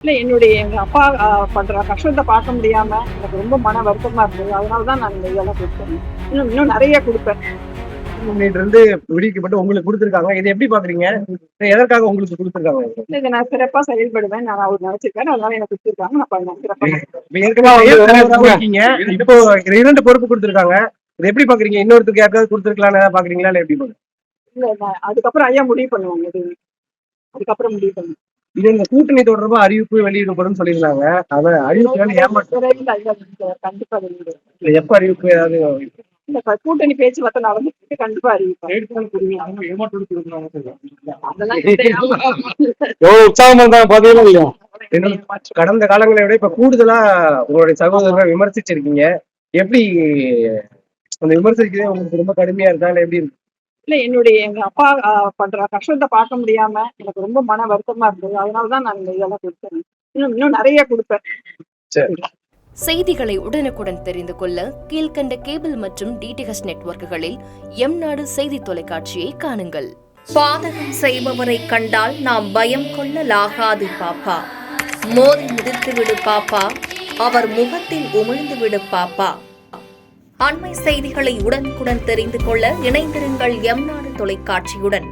இல்ல எங்க அப்பா பண்ற கஷ்டத்த பார்க்க முடியாம எனக்கு ரொம்ப மன வருத்தமா இருந்தது. அதனால தான் நான் இந்த இதெல்லாம் குடுத்தேன். இன்னும் இன்னும் நெறைய குடுப்பேன். இருந்து விடுவிக்கப்பட்டு உங்களுக்கு குடுத்துருக்காங்க. இத எப்படி பாக்குறீங்க? எதற்காக உங்களுக்கு குடுத்துருக்காங்க? இத நான் சிறப்பா செயல்படுவேன். நான் அவர் நெனச்சிருக்காரு. அதனால எனக்கு குடுத்துருக்காங்க. நான் சிறப்பா இப்ப ஏற்கனவே தலைவராவும் இருக்கீங்க. இப்போ 2 பொறுப்பு குடுத்துருக்காங்க. இத எப்படி பாக்குறீங்க? இன்னொருத்தருக்கு யாருக்காவது குடுத்துருக்கலாம்னு பாக்குறீங்களா? இல்ல எப்படி பாக்குறீங்க? இல்ல நான் அதுக்கப்புறம் ஐயா முடிவு பண்ணுவாங்க எதுவுமே. அதுக்கப்புறம் முடிவு பண்ணுவேன். இது இந்த கூட்டணி தொடர்பா அறிவிப்பு வெளியிடப்படும் சொல்லியிருந்தாங்க. அத அறிவிப்பு ஏமாற்றம் விரைவில் ஐயா கண்டிப்பா வெளியிடுவார். இல்ல எப்ப அறிவிப்பு ஏதாவது இந்த கூட்டணி பேச்சுவார்த்தை நடந்துட்டு கண்டிப்பா அறிவிப்பார். கடந்த காலங்களை விட இப்ப கூடுதலா உங்களுடைய சகோதரரை விமர்சிச்சிருக்கீங்க. எப்படி அந்த விமர்சிக்கிறதே உங்களுக்கு ரொம்ப கடுமையா இருக்கா? இல்ல எப்படி இருக்கு? இல்ல எங்க அப்பா பண்ற கஷ்டத்த பார்க்க முடியாம எனக்கு ரொம்ப மன வருத்தமா இருந்தது. அதனால தான் நான் இந்த இதெல்லாம் குடுத்தேன். இன்னும் இன்னும் நெறைய குடுப்பேன். சரி. செய்திகளை உடனுக்குடன் தெரிந்து கொள்ள கீழ்க்கண்ட கேபிள் மற்றும் டிடிஹெச் நெட்வொர்க்குகளில் எம்நாடு செய்தி தொலைக்காட்சியை காணுங்கள். பாதகம் செய்பவரை கண்டால் நாம் பயம் கொள்ளலாகாது பாப்பா. மோதி மிதித்து விடு பாப்பா, அவர் முகத்தில் உமிழ்ந்து விடு பாப்பா. அண்மை செய்திகளை உடனுக்குடன் தெரிந்து கொள்ள இணைந்திருங்கள் எம்நாடு தொலைக்காட்சியுடன்.